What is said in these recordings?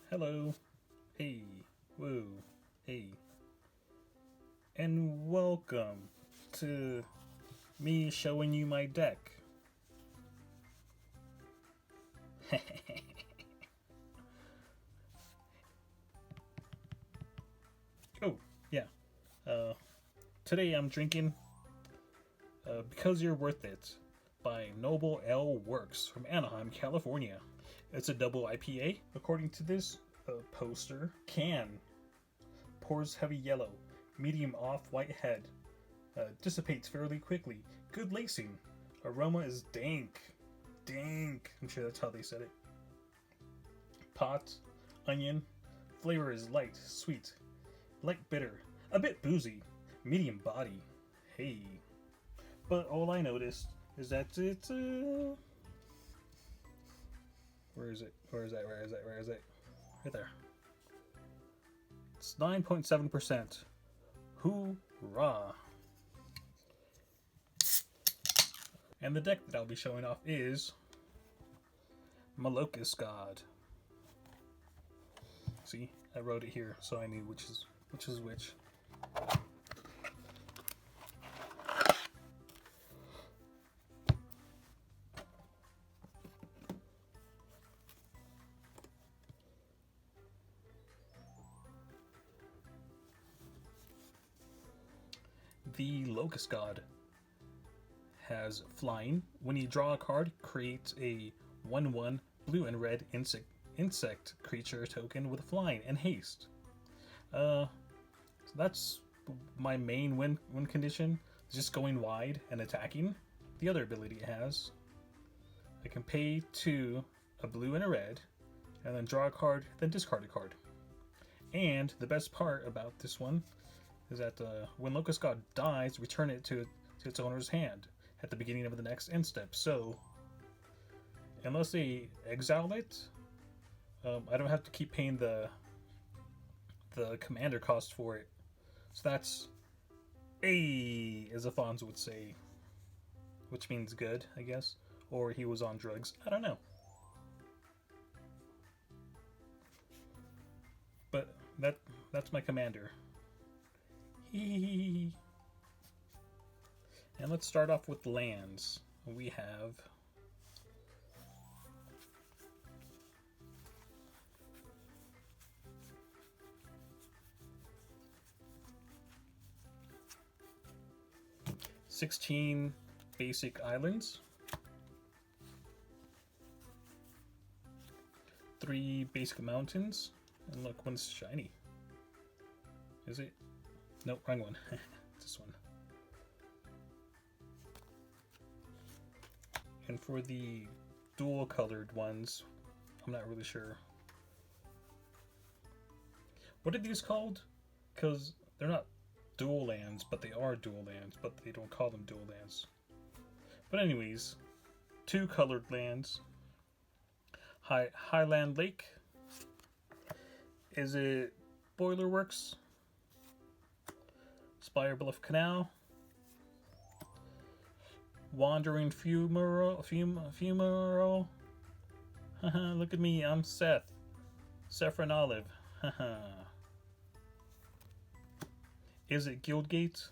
Hello. Hey. Whoa. Hey. And welcome to me showing you my deck. Oh, yeah. Today I'm drinking Because You're Worth It by Noble L Works from Anaheim, California. It's a double IPA, according to this poster. Can. Pours heavy yellow, medium off-white head. Dissipates fairly quickly. Good lacing. Aroma is dank. Dank. I'm sure that's how they said it. Pot, onion. Flavor is light, sweet. Light bitter. A bit boozy. Medium body. Hey. But all I noticed is that it's where is it? Where is that? Where is that? Where is it? Right there. It's 9.7%. Hoorah! And the deck that I'll be showing off is Locust God. See, I wrote it here so I knew which is which. The Locust God has flying. When you draw a card, create a 1/1 blue and red insect creature token with flying and haste. So that's my main win condition. Just going wide and attacking. The other ability it has, I can pay 2 a blue and a red, and then draw a card, then discard a card. And the best part about this one is that when Locust God dies, return it to its owner's hand at the beginning of the next end step. So, unless they exile it, I don't have to keep paying the commander cost for it. So that's A, as Afonso would say, which means good, I guess, or he was on drugs. I don't know. But that's my commander. And let's start off with lands. We have $16 basic islands, 3 basic mountains, and look, one's shiny. Is it? Nope, wrong one. This one. And for the dual colored ones, I'm not really sure. What are these called? Because they're not dual lands, but they are dual lands, but they don't call them dual lands. But anyways, 2 colored lands. Highland Lake. Is it Boiler Works? Spire Bluff Canal. Wandering Fumarole. Look at me, I'm Seth. Saffron Olive. Is it Guildgate?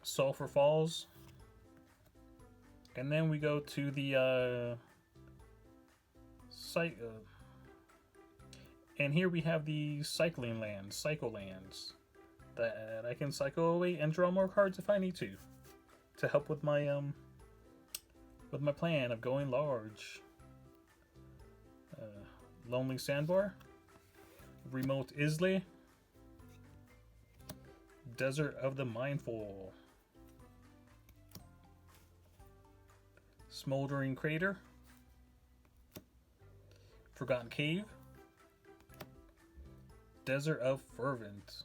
Sulphur Falls. And then we go to the site. And here we have the cycling lands, cycle lands, that I can cycle away and draw more cards if I need to help with my plan of going large. Lonely Sandbar, Remote Islay, Desert of the Mindful, Smoldering Crater, Forgotten Cave, Desert of Fervent.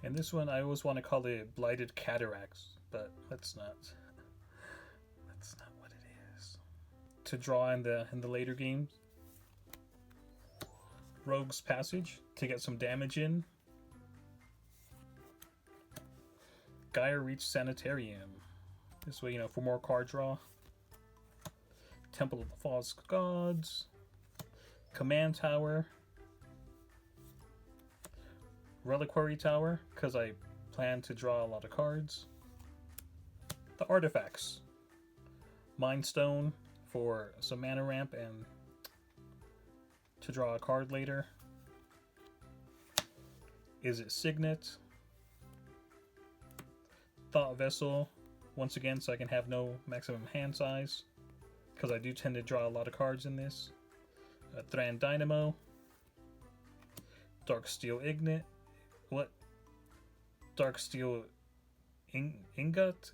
And this one I always want to call it Blighted Cataracts, but that's not what it is. To draw in the later games. Rogue's Passage to get some damage in. Gaia Reach Sanitarium. This way, for more card draw. Temple of the False Gods, Command Tower, Reliquary Tower, because I plan to draw a lot of cards, the artifacts, Mind Stone for some mana ramp and to draw a card later. Is it Signet? Thought Vessel, once again, so I can have no maximum hand size, because I do tend to draw a lot of cards in this. Thran Dynamo, Dark Steel Ignite, what? Dark Steel Ingot?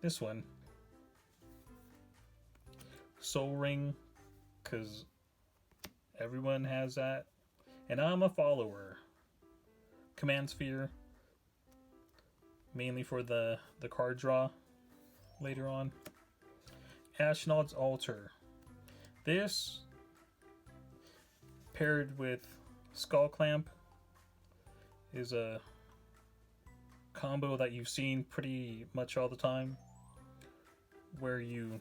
This one. Soul Ring, because everyone has that. And I'm a follower. Command Sphere, mainly for the card draw later on. Ashnod's Altar. This, paired with Skull Clamp, is a combo that you've seen pretty much all the time, where you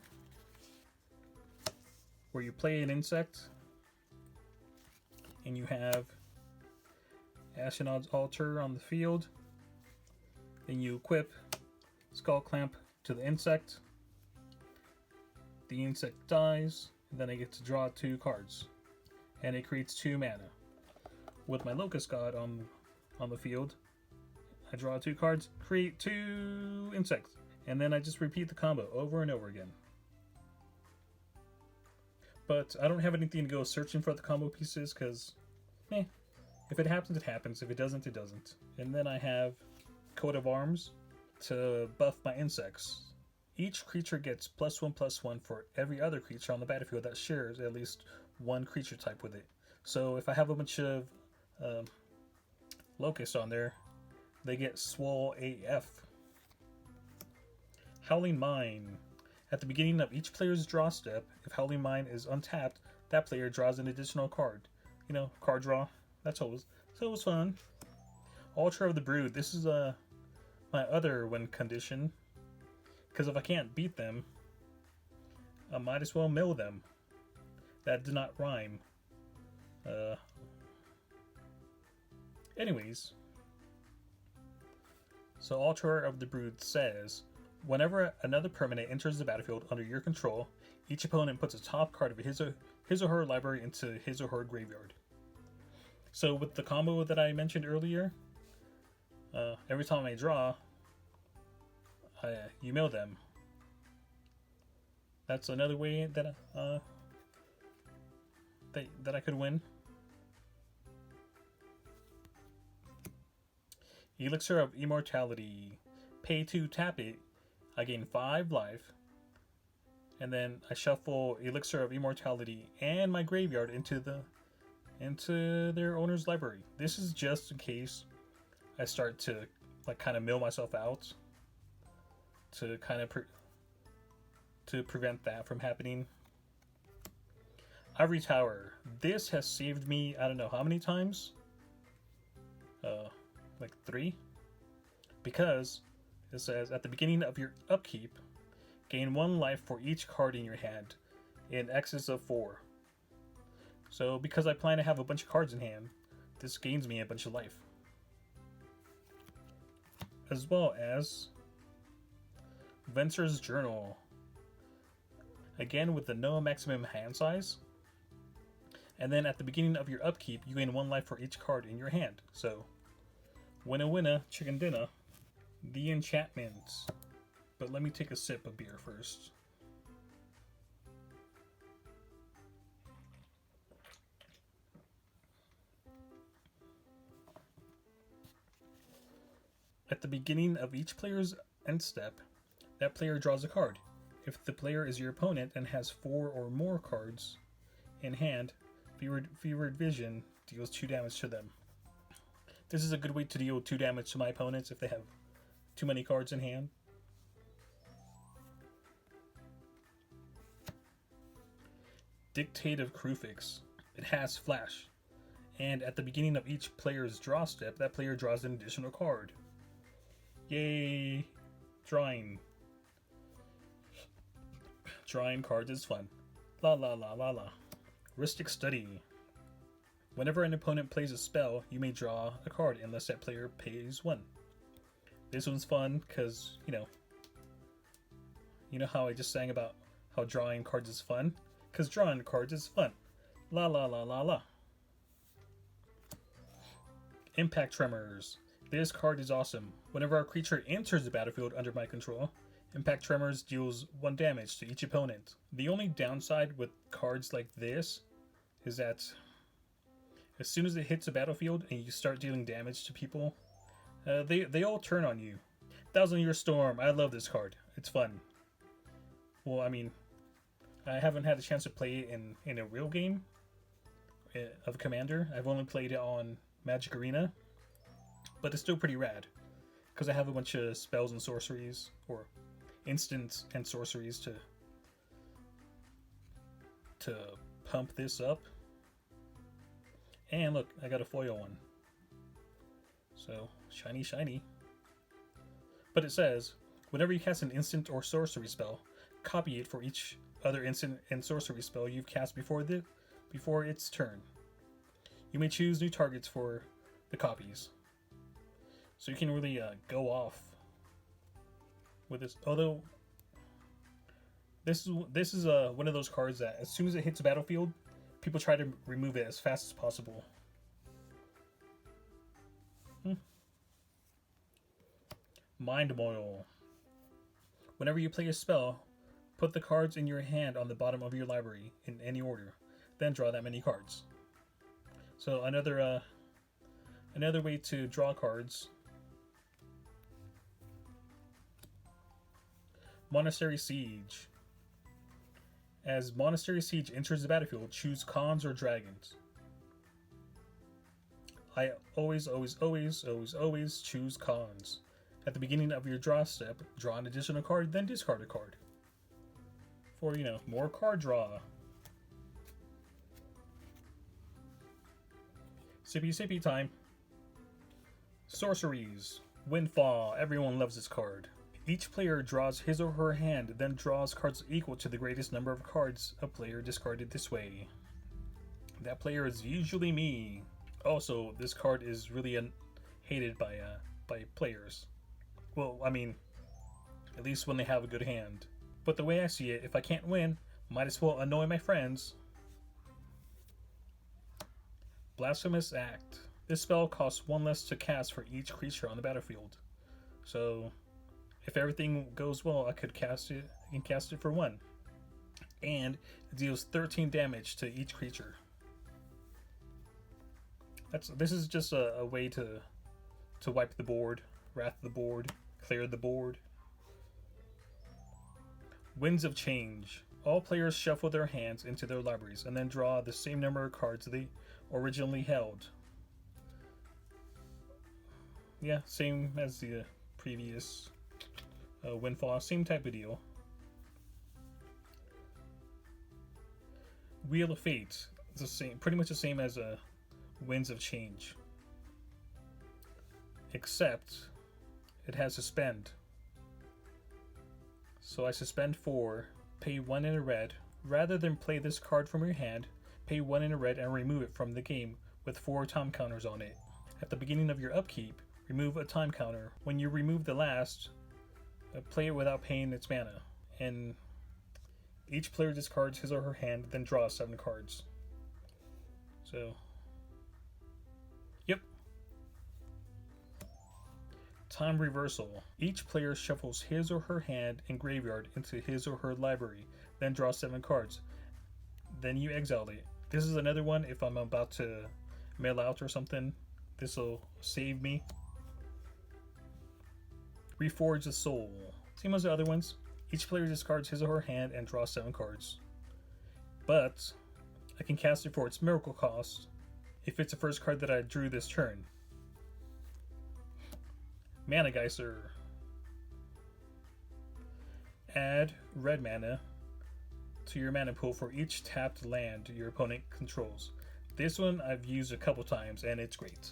play an insect and you have Ashnod's Altar on the field, then you equip Skull Clamp to the insect, the insect dies, and then I get to draw 2 cards, and it creates 2 mana. With my Locust God on the field, I draw 2 cards, create 2 insects, and then I just repeat the combo over and over again. But I don't have anything to go searching for the combo pieces, because, if it happens, it happens. If it doesn't, it doesn't. And then I have Coat of Arms to buff my insects. Each creature gets +1/+1 for every other creature on the battlefield that shares at least one creature type with it. So if I have a bunch of locusts on there, they get swole AF. Howling Mine. At the beginning of each player's draw step, if Howling Mine is untapped, that player draws an additional card. You know, card draw. That's always fun. Altar of the Brood. This is my other win condition, because if I can't beat them, I might as well mill them. That did not rhyme. Anyways, so Altar of the Brood says, whenever another permanent enters the battlefield under your control, each opponent puts a top card of his or her library into his or her graveyard. So with the combo that I mentioned earlier, every time I draw, you mill them. That's another way that that I could win. Elixir of Immortality. Pay to tap it. I gain 5 life, and then I shuffle Elixir of Immortality and my graveyard into their owner's library. This is just in case I start to kind of mill myself out, to kind of to prevent that from happening. Ivory Tower. This has saved me, I don't know how many times. Like 3, because it says, at the beginning of your upkeep, gain 1 life for each card in your hand, in excess of 4. So because I plan to have a bunch of cards in hand, this gains me a bunch of life. As well as Venser's Journal. Again with the no maximum hand size. And then at the beginning of your upkeep, you gain 1 life for each card in your hand. So, winna winna, chicken dinner. The enchantments. But let me take a sip of beer first. At the beginning of each player's end step, that player draws a card. If the player is your opponent and has 4 or more cards in hand, Fevered Vision deals 2 damage to them. This is a good way to deal 2 damage to my opponents if they have too many cards in hand. Dictate of Krufix. It has flash. And at the beginning of each player's draw step, that player draws an additional card. Yay! Drawing. Drawing cards is fun. La la la la la. Rhystic Study. Whenever an opponent plays a spell, you may draw a card unless that player pays 1. This one's fun because, you know how I just sang about how drawing cards is fun? Because drawing cards is fun. La la la la la. Impact Tremors. This card is awesome. Whenever a creature enters the battlefield under my control, Impact Tremors deals 1 damage to each opponent. The only downside with cards like this is that as soon as it hits a battlefield and you start dealing damage to people, they all turn on you. 1,000-Year Storm. I love this card. It's fun. Well, I mean, I haven't had a chance to play it in a real game of Commander. I've only played it on Magic Arena, but it's still pretty rad because I have a bunch of spells and sorceries, or instants and sorceries to pump this up. And look, I got a foil one. So, shiny, shiny. But it says, whenever you cast an instant or sorcery spell, copy it for each other instant and sorcery spell you've cast before its turn. You may choose new targets for the copies. So you can really go off with this. Although, this is one of those cards that as soon as it hits a battlefield, people try to remove it as fast as possible. Mind Moil. Whenever you play a spell, put the cards in your hand on the bottom of your library in any order, then draw that many cards. So another way to draw cards. Monastery Siege. As Monastery Siege enters the battlefield, choose Khans or Dragons. I always choose Khans. At the beginning of your draw step, draw an additional card, then discard a card. For, more card draw. Sippy time. Sorceries. Windfall. Everyone loves this card. Each player draws his or her hand, then draws cards equal to the greatest number of cards a player discarded this way. That player is usually me. Also, this card is really hated by players. Well, I mean, at least when they have a good hand. But the way I see it, if I can't win, might as well annoy my friends. Blasphemous Act. This spell costs 1 less to cast for each creature on the battlefield. So, if everything goes well, I could cast it for 1. And it deals 13 damage to each creature. This is just a way to wipe the board, wrath the board, clear the board. Winds of Change. All players shuffle their hands into their libraries and then draw the same number of cards they originally held. Yeah, same as the previous Windfall, same type of deal. Wheel of Fate. It's the same, pretty much the same as Winds of Change, except it has suspend. So I suspend 4, pay 1 in a red. Rather than play this card from your hand, pay 1 in a red and remove it from the game with 4 time counters on it. At the beginning of your upkeep, remove a time counter. When you remove the last, play it without paying its mana. And each player discards his or her hand, then draws 7 cards. So, yep. Time Reversal. Each player shuffles his or her hand and graveyard into his or her library, then draw 7 cards. Then you exile it. This is another one if I'm about to mail out or something. This will save me. Reforge the Soul. Same as the other ones. Each player discards his or her hand and draws 7 cards. But I can cast it for its miracle cost if it's the first card that I drew this turn. Mana Geyser. Add red mana to your mana pool for each tapped land your opponent controls. This one I've used a couple times and it's great.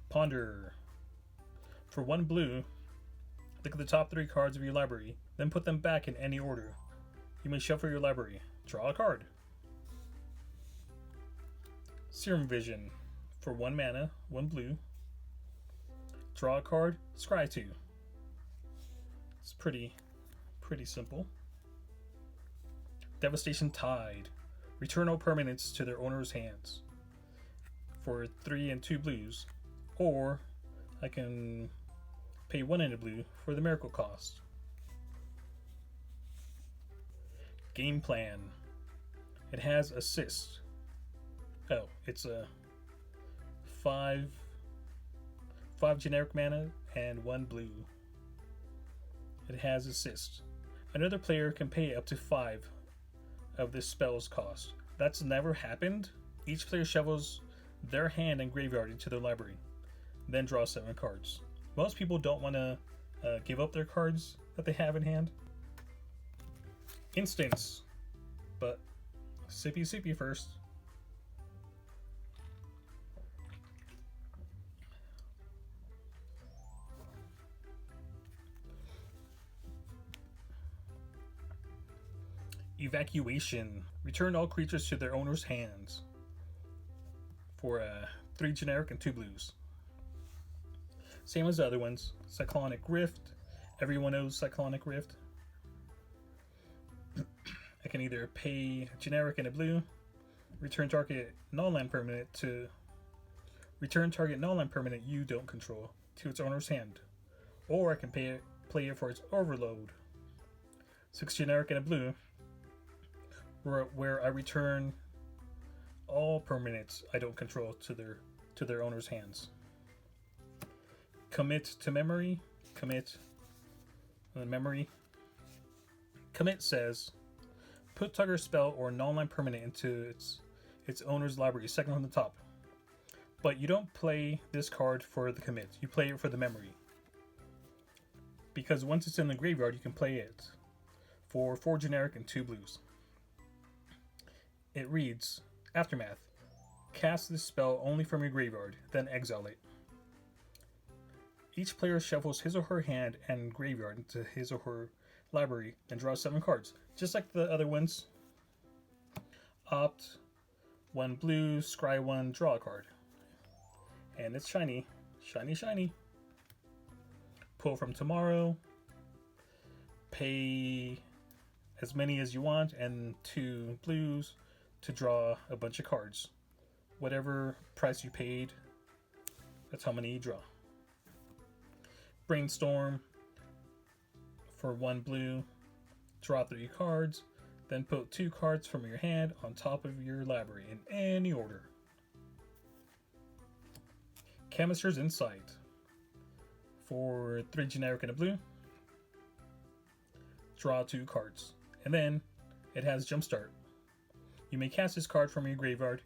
Ponder. For 1 blue, Look at the top 3 cards of your library, then put them back in any order. You may shuffle your library. Draw a card. Serum Vision. For 1 mana, 1 blue. Draw a card, scry 2. It's pretty simple. Devastation Tide. Return all permanents to their owner's hands. For 3 and 2 blues. Or I can pay 1 and a blue for the miracle cost. Game Plan. It has assist. Oh, it's a 5 generic mana and 1 blue. It has assist. Another player can pay up to 5 of this spell's cost. That's never happened. Each player shovels their hand and graveyard into their library, then draw 7 cards. Most people don't want to give up their cards that they have in hand. Instance, but sippy first. Evacuation. Return all creatures to their owner's hands. For 3 generic and 2 blues. Same as the other ones. Cyclonic Rift. Everyone knows Cyclonic Rift. I can either pay generic and a blue, return target non-land permanent you don't control to its owner's hand, or I can play it for its overload. 6 generic and a blue, where I return all permanents I don't control to their owner's hands. Commit to memory. Commit says, put Tugger spell or non-land permanent into its owner's library, second from the top. But you don't play this card for the commit. You play it for the memory. Because once it's in the graveyard, you can play it for 4 generic and 2 blues. It reads, Aftermath. Cast this spell only from your graveyard, then exile it. Each player shuffles his or her hand and graveyard into his or her library, then draws 7 cards. Just like the other ones. Opt 1 blue, scry 1, draw a card. And it's shiny. Shiny. Pull from tomorrow. Pay as many as you want and 2 blues to draw a bunch of cards. Whatever price you paid, that's how many you draw. Brainstorm. For 1 blue, draw 3 cards, then put 2 cards from your hand on top of your library in any order. Chemist's Insight. For 3 generic and a blue, draw 2 cards. And then it has Jumpstart. You may cast this card from your graveyard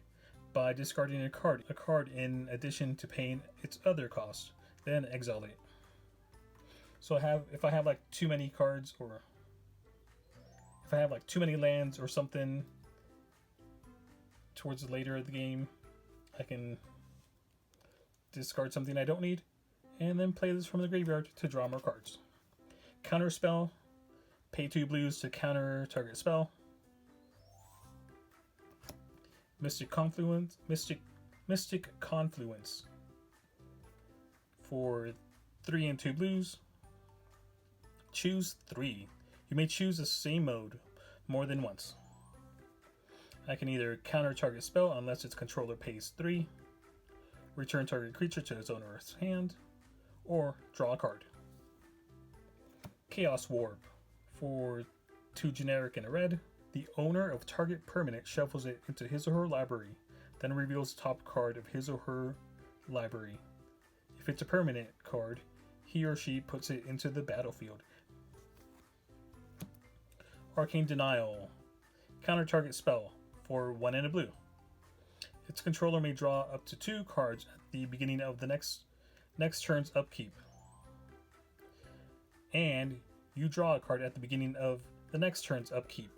by discarding a card in addition to paying its other cost, then exile it. So if I have like too many cards, or if I have like too many lands or something towards later of the game, I can discard something I don't need and then play this from the graveyard to draw more cards. Counter spell. Pay 2 blues to counter target spell. Mystic Confluence. For 3 and 2 blues. Choose 3. You may choose the same mode more than once. I can either counter target spell unless its controller pays 3, return target creature to its owner's hand, or draw a card. Chaos Warp. For 2 generic and a red, the owner of target permanent shuffles it into his or her library, then reveals the top card of his or her library. If it's a permanent card, he or she puts it into the battlefield. Arcane Denial. Counter target spell for 1 and a blue. Its controller may draw up to 2 cards at the beginning of the next turn's upkeep. And you draw a card at the beginning of the next turn's upkeep.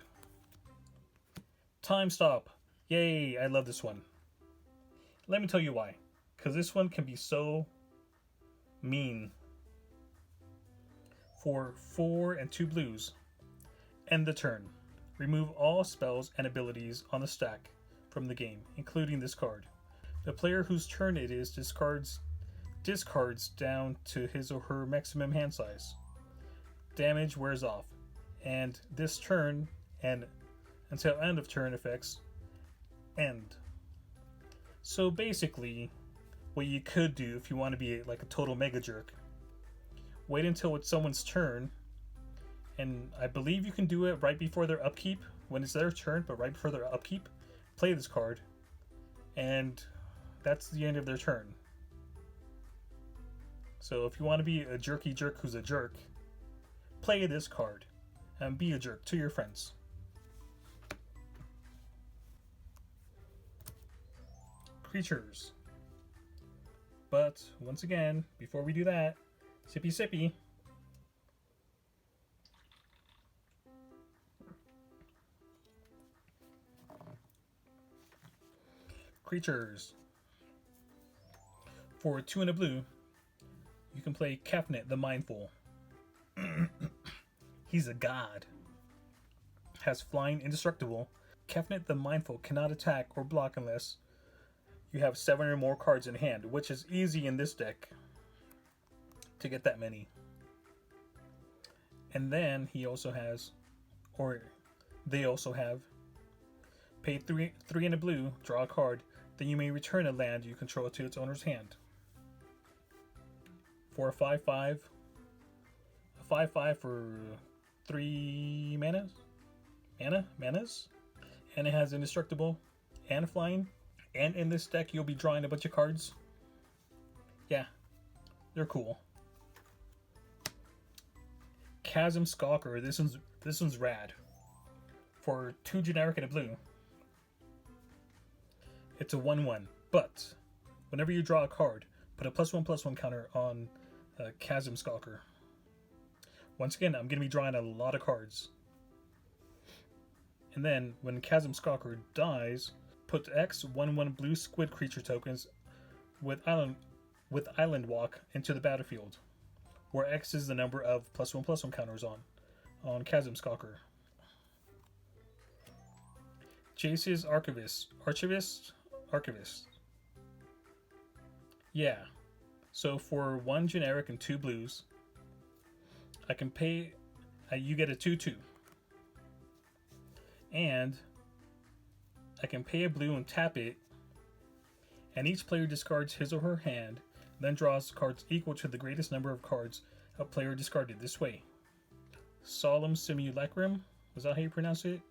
Time Stop. Yay, I love this one. Let me tell you why. Because this one can be so mean. For 4 and 2 blues, end the turn. Remove all spells and abilities on the stack from the game, including this card. The player whose turn it is discards down to his or her maximum hand size. Damage wears off, and this turn and until end of turn effects end. So basically, what you could do if you want to be like a total mega jerk, wait until it's someone's turn, and I believe you can do it right before their upkeep, when it's their turn, but right before their upkeep, play this card, and that's the end of their turn. So if you want to be a jerky jerk who's a jerk, play this card and be a jerk to your friends. Creatures. But once again, before we do that, sippy sippy. Creatures. For 2 and a blue, you can play Kefnet the Mindful. He's a god. Has flying indestructible. Kefnet the Mindful cannot attack or block unless you have 7 or more cards in hand, which is easy in this deck to get that many. And then he also has, or they also have, pay 3 and a blue, draw a card, then you may return a land you control to its owner's hand. For a 5/5, a 5/5 for 3 manas, and it has indestructible and flying. And in this deck, you'll be drawing a bunch of cards. Yeah, they're cool. Chasm Skulker. This one's rad. For 2 generic and a blue, it's a 1/1. But whenever you draw a card, put a +1/+1 counter on Chasm Skulker. Once again, I'm going to be drawing a lot of cards. And then when Chasm Skulker dies, put X 1/1 blue squid creature tokens with Island Walk into the battlefield, where X is the number of +1/+1 counters on Chasm Skulker. Jace's Archivist. Yeah. So for 1 generic and 2 blues, I can pay. You get a 2/2, and I can pay a blue and tap it, and each player discards his or her hand, then draws cards equal to the greatest number of cards a player discarded this way. Solemn Simulacrum? Was that how you pronounce it?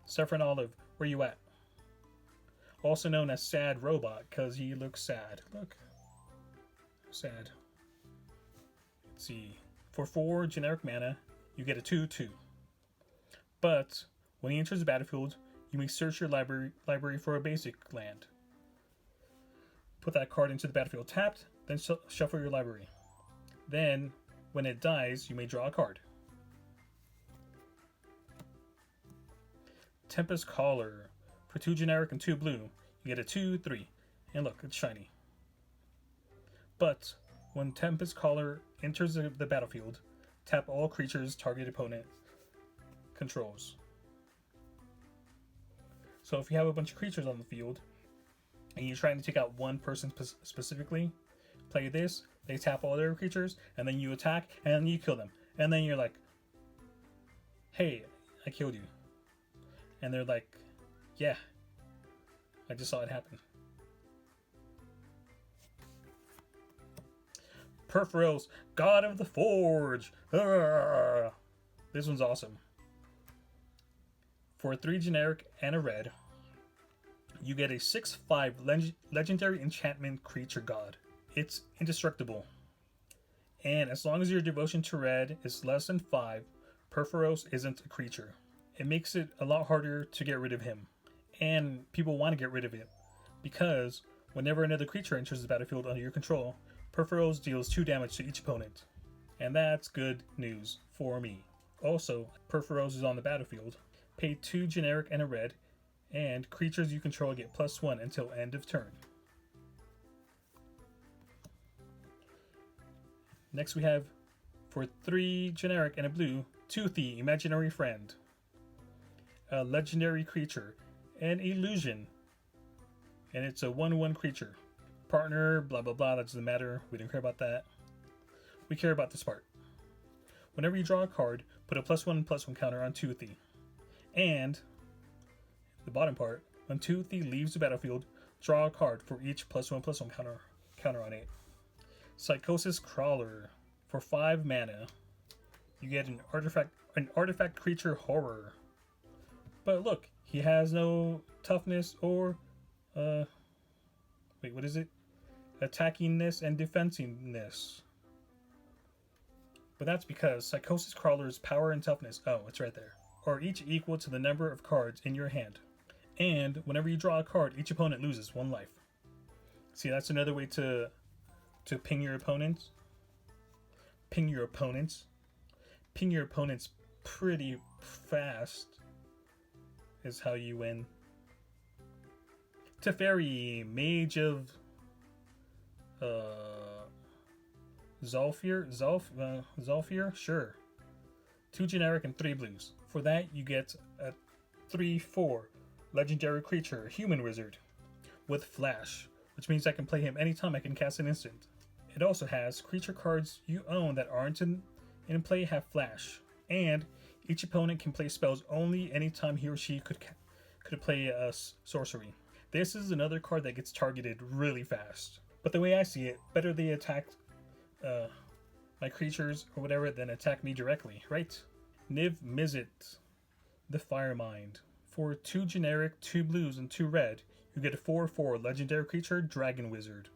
Saffron Olive, where you at? Also known as Sad Robot, because he looks sad. Look. Sad. Let's see. For 4 generic mana, you get a 2/2. But when he enters the battlefield, you may search your library for a basic land. Put that card into the battlefield tapped, then shuffle your library. Then, when it dies, you may draw a card. Tempest Caller. For 2 generic and 2 blue, you get a 2/3. And look, it's shiny. But when Tempest Caller enters the battlefield, tap all creatures target opponent controls. So if you have a bunch of creatures on the field and you're trying to take out one person specifically, play this, they tap all their creatures, and then you attack, and then you kill them. And then you're like, hey, I killed you. And they're like, yeah, I just saw it happen. Perforos, God of the Forge. Arrgh. This one's awesome. For 3 generic and a red, you get a 6/5 legendary enchantment creature god. It's indestructible. And as long as your devotion to red is less than 5, Perforos isn't a creature. It makes it a lot harder to get rid of him. And people want to get rid of it, because whenever another creature enters the battlefield under your control, Perforos deals 2 damage to each opponent. And that's good news for me. Also, Perforos is on the battlefield. Pay 2 generic and a red, and creatures you control get +1 until end of turn. Next we have, for 3 generic and a blue, Toothy, Imaginary Friend. A legendary creature, an illusion. And it's a 1/1 creature. Partner, blah blah blah, that doesn't matter. We don't care about that. We care about this part. Whenever you draw a card, put a +1/+1 counter on Toothy. And, the bottom part, when Toothy leaves the battlefield, draw a card for each +1/+1 counter on it. Psychosis Crawler. For 5 mana, you get an artifact creature horror. But look, he has no toughness or wait, what is it? Attackingness and defensiveness. But that's because Psychosis Crawler's power and toughness, oh, it's right there, are each equal to the number of cards in your hand. And whenever you draw a card, each opponent loses 1 life. See, that's another way to ping your opponents. Ping your opponents. Ping your opponents pretty fast is how you win. Teferi, Mage of Zolfir? Sure. 2 generic and 3 blues. For that, you get a 3/4 legendary creature, Human Wizard, with Flash, which means I can play him anytime I can cast an instant. It also has creature cards you own that aren't in play have Flash, and each opponent can play spells only anytime he or she could play a sorcery. This is another card that gets targeted really fast. But the way I see it, better they attack my creatures or whatever than attack me directly, right? Niv Mizzet, the Firemind. For 2 generic, 2 blues, and 2 red, you get a 4/4 legendary creature, Dragon Wizard.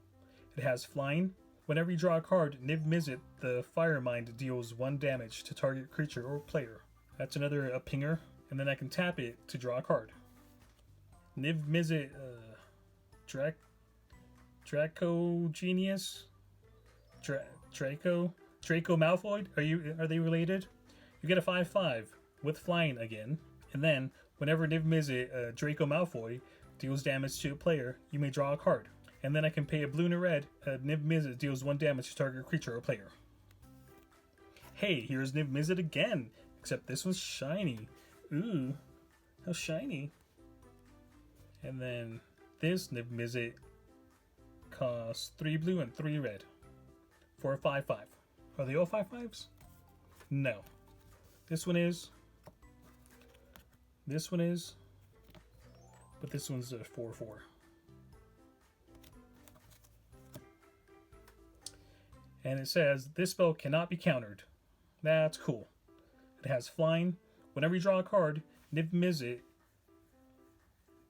It has flying. Whenever you draw a card, Niv Mizzet, the Firemind, deals 1 damage to target creature or player. That's another pinger, and then I can tap it to draw a card. Niv Mizzet, Draco Genius, Draco Malfoy. Are they related? You get a 5/5 with flying again, and then whenever Niv Mizzet, Draco Malfoy, deals damage to a player, you may draw a card. And then I can pay a blue and a red. Niv Mizzet deals 1 damage to target creature or player. Hey, here's Niv Mizzet again, except this one's shiny. Ooh, how shiny. And then this Niv Mizzet costs 3 blue and 3 red for a 5/5. Are they all 5/5s? No. This one is. This one is. But this one's a 4/4. And it says, this spell cannot be countered. That's cool. It has flying. Whenever you draw a card, Niv Mizzet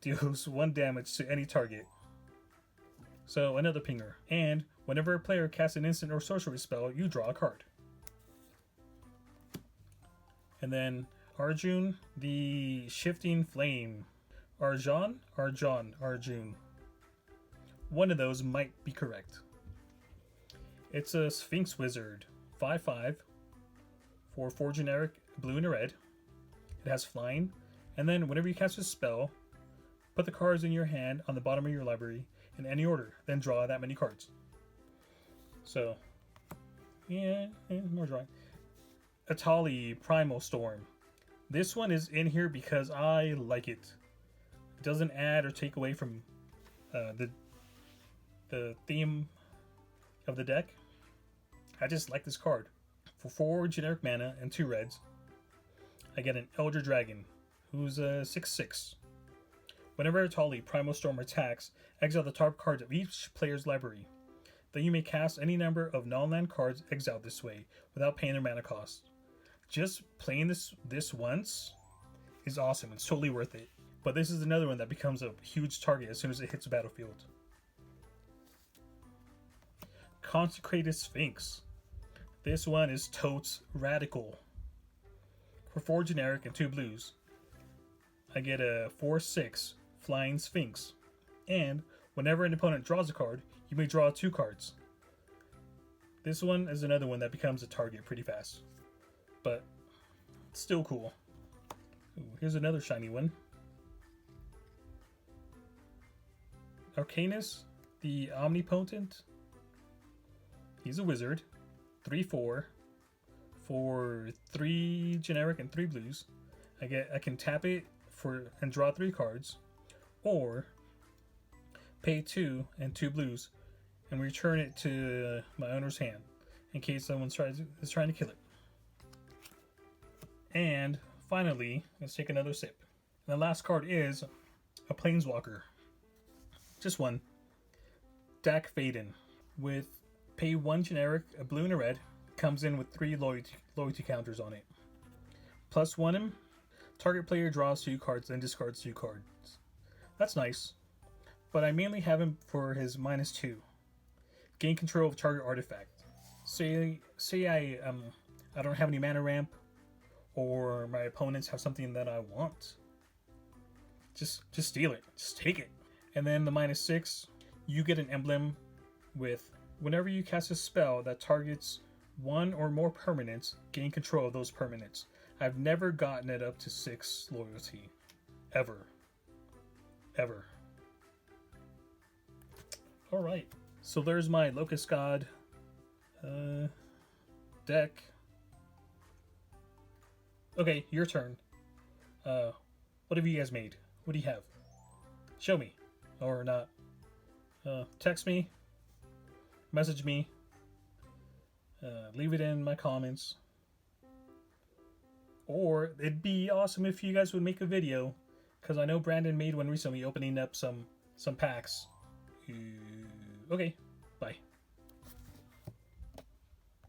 deals 1 damage to any target. So, another pinger. And whenever a player casts an instant or sorcery spell, you draw a card. And then Arjun, the Shifting Flame. Arjun. One of those might be correct. It's a Sphinx Wizard, 5/5, for 4 generic, blue and a red. It has flying, and then whenever you cast a spell, put the cards in your hand on the bottom of your library in any order, then draw that many cards. So, yeah, more drawing. Atali, Primal Storm. This one is in here because I like it. It doesn't add or take away from the theme of the deck. I just like this card. For 4 generic mana and 2 reds, I get an Elder Dragon, who's a 6/6. Whenever Atali, Primal Storm attacks, exile the top cards of each player's library. Then you may cast any number of non-land cards exiled this way, without paying their mana cost. Just playing this once is awesome. It's totally worth it. But this is another one that becomes a huge target as soon as it hits the battlefield. Consecrated Sphinx. This one is totes radical. For 4 generic and 2 blues, I get a 4/6 Flying Sphinx. And whenever an opponent draws a card, you may draw 2 cards. This one is another one that becomes a target pretty fast. But it's still cool. Ooh, here's another shiny one. Arcanus, the Omnipotent. He's a wizard. 3/4 for 3 generic and 3 blues. I can tap it and draw 3 cards, or pay 2 and 2 blues and return it to my owner's hand in case someone is trying to kill it. And finally, let's take another sip. And the last card is a Planeswalker. Just one. Dak Faden. With pay 1 generic, a blue and a red. Comes in with 3 loyalty counters on it. +1 him. Target player draws 2 cards and discards 2 cards. That's nice. But I mainly have him for his -2. Gain control of target artifact. Say I don't have any mana ramp, or my opponents have something that I want. Just steal it. Just take it. And then the -6, you get an emblem with whenever you cast a spell that targets 1 or more permanents, gain control of those permanents. I've never gotten it up to 6 loyalty. Ever. Alright. So there's my Locust God deck. Okay, your turn. What have you guys made? What do you have? Show me. Or not. Text me. Message me. Leave it in my comments. Or it'd be awesome if you guys would make a video, because I know Brandon made one recently opening up some packs. Okay, bye.